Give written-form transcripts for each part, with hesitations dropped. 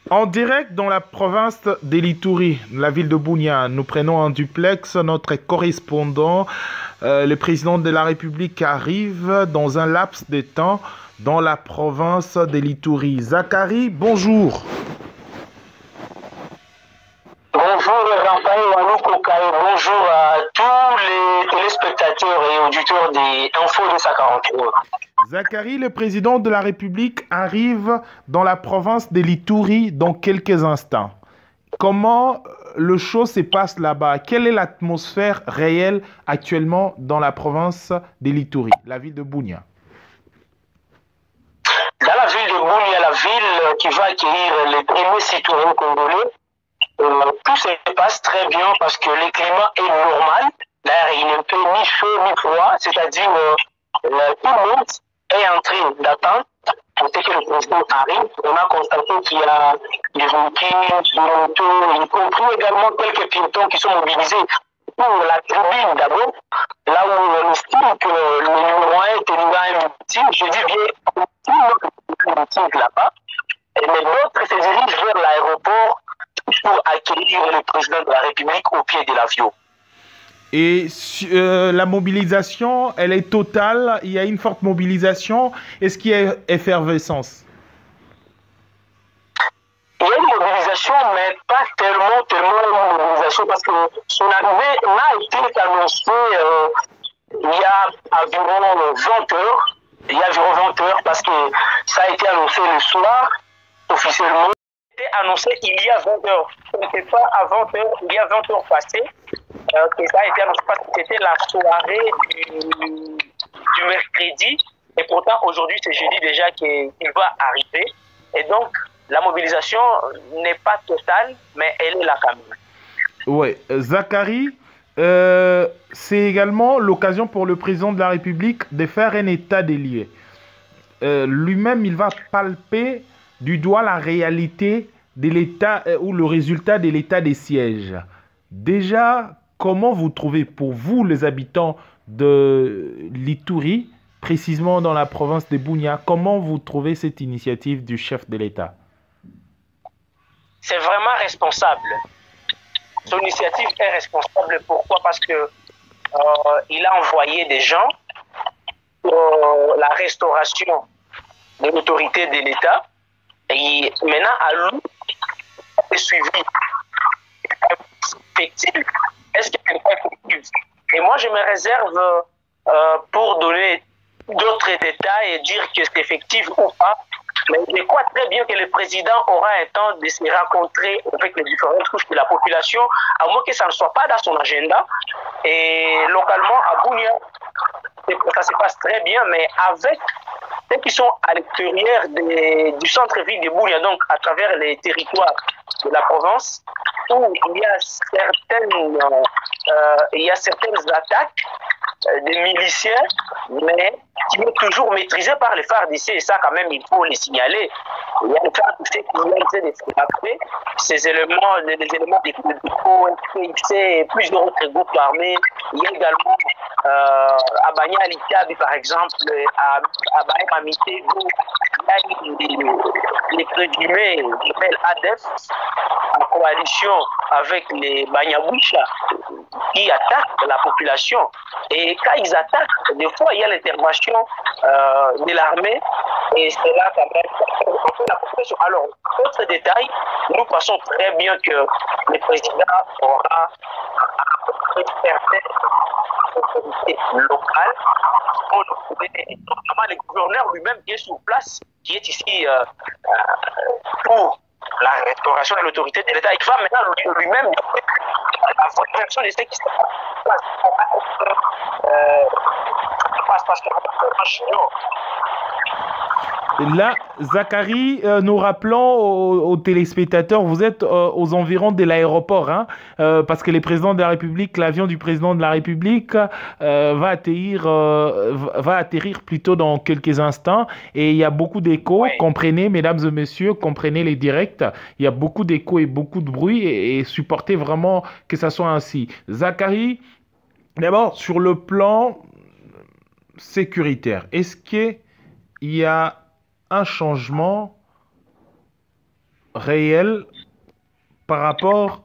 En direct dans la province d'Elituri, la ville de Bunia, nous prenons en duplex notre correspondant. Le président de la République arrive dans un laps de temps dans la province d'Elituri. Zachary, bonjour. Bonjour Raphaël Wanou-Kokaï, bonjour à tous les téléspectateurs et auditeurs des Infos de Sakarantour. Zachary, le président de la République arrive dans la province d'Elituri dans quelques instants. Comment le show se passe là-bas? Quelle est l'atmosphère réelle actuellement dans la province d'Elituri, la ville de Bunia? Dans la ville de Bunia, la ville qui va accueillir les premiers citoyens congolais, tout se passe très bien parce que le climat est normal. L'air il n'est peu ni chaud ni froid, c'est-à-dire tout le monde est en train d'attendre pour que le président arrive. On a constaté qu'il y a des véhicules, des motos, y compris également quelques piétons qui sont mobilisés pour la tribune d'abord, là où on estime que le numéro 1 était un meeting, je dis bien un meeting là-bas, mais d'autres se dirigent vers l'aéroport pour accueillir le président de la République au pied de l'avion. Et la mobilisation, elle est totale. Il y a une forte mobilisation. Est-ce qu'il y a effervescence? Il y a une mobilisation, mais pas tellement une mobilisation, parce que son arrivée n'a été annoncée il y a environ 20 heures. Il y a environ 20 heures, parce que ça a été annoncé le soir, officiellement. Annoncé il y a 20 heures. Ce n'était pas à 20 heures, il y a 20 heures passées que ça a été annoncé parce que c'était la soirée du mercredi. Et pourtant, aujourd'hui, c'est jeudi déjà qu'il va arriver. Et donc, la mobilisation n'est pas totale, mais elle est là quand même. Oui, Zachary, c'est également l'occasion pour le président de la République de faire un état des lieux. Lui-même, il va palper du doigt la réalité de l'état ou le résultat de l'état des sièges. Déjà, comment vous trouvez, pour vous, les habitants de l'Ituri, précisément dans la province de Bunia, comment vous trouvez cette initiative du chef de l'État? C'est vraiment responsable. Son initiative est responsable. Pourquoi? Parce que il a envoyé des gens pour la restauration de l'autorité de l'État. Et maintenant, à lui, est suivi. Est-ce qu'il est effectif? Et moi, je me réserve pour donner d'autres détails et dire que c'est effectif ou pas. Mais je crois très bien que le président aura un temps de se rencontrer avec les différentes couches de la population, à moins que ça ne soit pas dans son agenda. Et localement, à Bunia, ça se passe très bien, mais avec ceux qui sont à l'extérieur du centre-ville de Bunia, donc à travers les territoires de la province, où il y a certaines attaques des miliciens, mais qui sont toujours maîtrisées par les FARDC, et ça quand même il faut les signaler. Il y a les FARDC qui viennent de frapper ces éléments, des éléments des FPIC et plusieurs autres groupes armés. Il y a également à Banya Alitabi par exemple, à Banya Mitego, il y a les présumés ADEF en coalition avec les Banyaboucha qui attaquent la population. Et quand ils attaquent, des fois il y a l'intervention de l'armée et c'est là quand même on fait la population. Alors, autre détail, nous pensons très bien que le président aura certaines autorités locales, notamment le gouverneur lui-même qui est sur place, qui est ici pour la restauration de l'autorité de l'État. Il va maintenant lui-même la fonction de ce qui se passe. Là, Zachary, nous rappelons aux téléspectateurs, vous êtes aux environs de l'aéroport, hein, parce que le président de la République, l'avion du président de la République va atterrir plutôt dans quelques instants. Et il y a beaucoup d'échos, oui. Comprenez, mesdames et messieurs, comprenez les directs. Il y a beaucoup d'échos et beaucoup de bruit et supportez vraiment que ça soit ainsi. Zachary, d'abord, sur le plan sécuritaire, est-ce qu'il y a un changement réel par rapport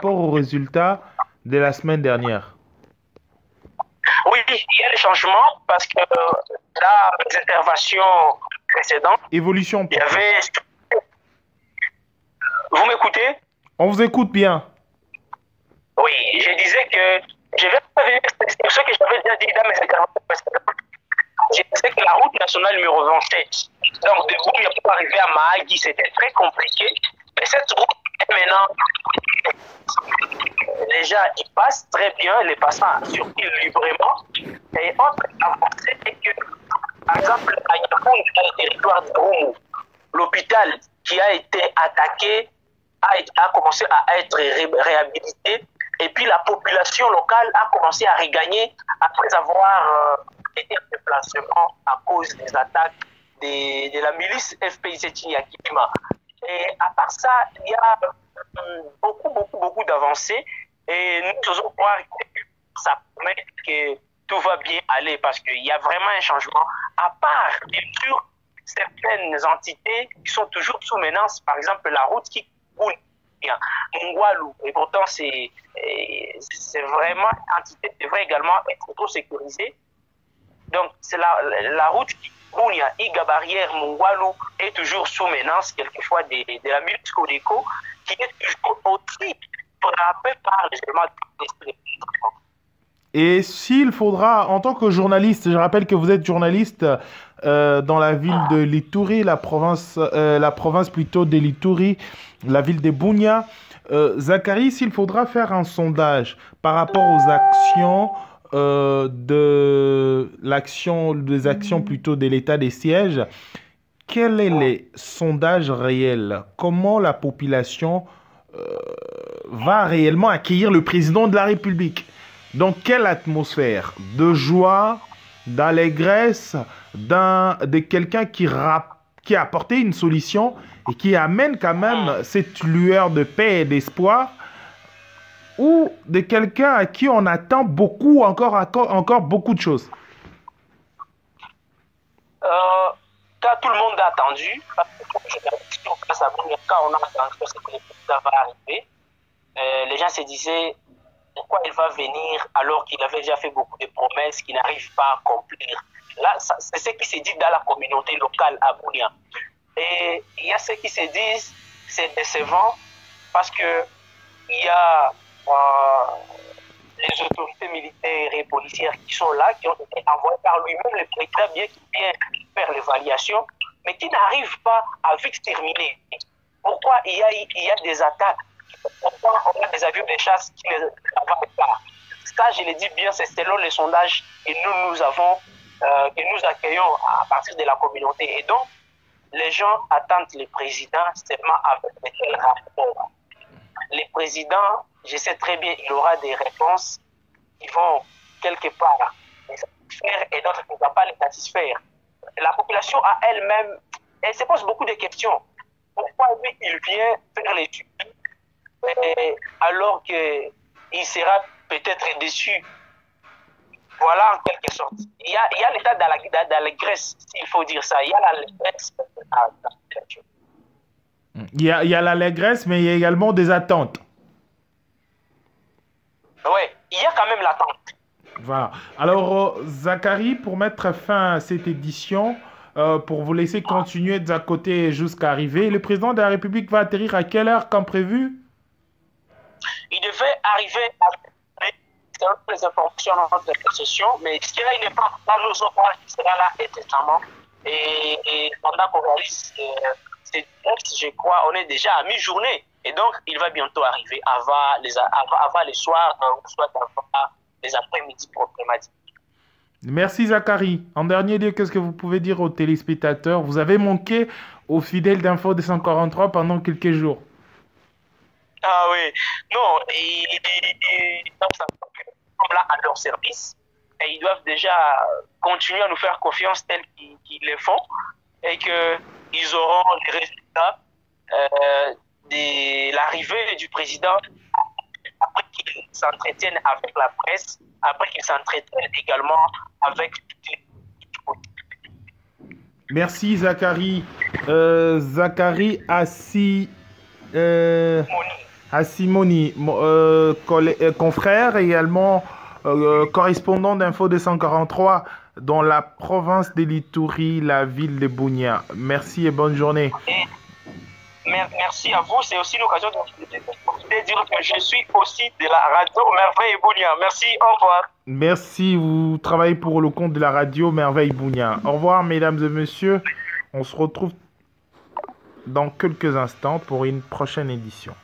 aux résultats de la semaine dernière? Oui, il y a des changements parce que là, les interventions précédentes, Évolution il y plutôt. avait... Vous m'écoutez? On vous écoute bien. Oui, je disais que je vais revenir sur ce que j'avais déjà dit dans mes interventions précédentes. Je disais que la route nationale numéro 27, donc de Bounia pour arriver à Mahagi, c'était très compliqué. Mais cette route est maintenant, les gens y passent très bien, les passants circulent librement. Et autre avancée est que, par exemple, à Yaoundé, dans le territoire de Roumou, l'hôpital qui a été attaqué a commencé à être réhabilité. Et puis la population locale a commencé à regagner après avoir été en déplacement à cause des attaques de la milice FPIC Yakima. Et à part ça, il y a beaucoup d'avancées. Et nous osons croire que ça promet que tout va bien aller parce qu'il y a vraiment un changement. À part, bien sûr, certaines entités qui sont toujours sous menace, par exemple la route qui coule Mungwalu, et pourtant c'est vraiment l'entité devrait également être trop sécurisée. Donc c'est la route qui Bunia, Iga Barrière, Mungwalu est toujours sous menace quelquefois de la milice Codeco qui est toujours aussi frappée par les éléments de. Et s'il faudra, en tant que journaliste, je rappelle que vous êtes journaliste dans la ville de Lituri, la province plutôt de Lituri, la ville de Bunia. Zachary, s'il faudra faire un sondage par rapport aux actions des actions plutôt de l'état des sièges, quels sont les sondages réels? Comment la population va réellement accueillir le président de la République? Dans quelle atmosphère? De joie, d'allégresse, de quelqu'un qui a apporté une solution et qui amène quand même cette lueur de paix et d'espoir, ou de quelqu'un à qui on attend beaucoup, encore beaucoup de choses? Quand tout le monde a attendu, quand on a attendu que ça va arriver, les gens se disaient pourquoi il va venir alors qu'il avait déjà fait beaucoup de promesses qu'il n'arrive pas à accomplir. Là, c'est ce qui se dit dans la communauté locale à Bunia. Et il y a ceux qui se disent c'est décevant parce que il y a les autorités militaires et policières qui sont là, qui ont été envoyées par lui-même, le président, bien qu'il vienne faire l'évaluation, mais qui n'arrivent pas à vite terminer. Pourquoi il y a des attaques? Pourquoi on a des avions de chasse qui ne travaillent pas? Ça, je le dis bien, c'est selon les sondages que nous avons, que nous accueillons à partir de la communauté. Et donc, les gens attendent le président seulement avec de tels rapports. Le président, je sais très bien, il aura des réponses qui vont quelque part les satisfaire et d'autres qui ne vont pas les satisfaire. La population à elle-même, elle se pose beaucoup de questions. Pourquoi lui, il vient faire l'étude alors qu'il sera peut-être déçu? Voilà, en quelque sorte. Il y a l'état d'allégresse, s'il faut dire ça. Il y a l'allégresse dans la situation. Il y a l'allégresse, mais il y a également des attentes. Oui, il y a quand même l'attente. Voilà. Alors, Zachary, pour mettre fin à cette édition, pour vous laisser continuer de côté jusqu'à arriver, le président de la République va atterrir à quelle heure comme prévu? Il devait arriver selon les informations dans notre possession, mais ce qu'il n'est pas dans nos opérations qui sera là éternellement. Et pendant qu'on réalise ces textes, je crois, on est déjà à mi-journée. Et donc, il va bientôt arriver avant les soirs, soit avant les après-midi problématiques. Merci Zachary. En dernier lieu, qu'est-ce que vous pouvez dire aux téléspectateurs? Vous avez manqué aux fidèles d'Info 243 pendant quelques jours. Ah oui, non, ils sont là à leur service et ils doivent déjà continuer à nous faire confiance tels qu'ils le font et qu'ils auront les résultats de l'arrivée du président après qu'ils s'entretiennent avec la presse, après qu'ils s'entretiennent également avec toutes les... Merci Zachary. Zachary Assimoni, confrère, également correspondant d'Info 243 dans la province de l'Ituri, la ville de Bunia. Merci et bonne journée. Merci à vous. C'est aussi l'occasion de dire que je suis aussi de la radio Merveille Bunia. Merci, au revoir. Merci, vous travaillez pour le compte de la radio Merveille Bunia. Au revoir, mesdames et messieurs. On se retrouve dans quelques instants pour une prochaine édition.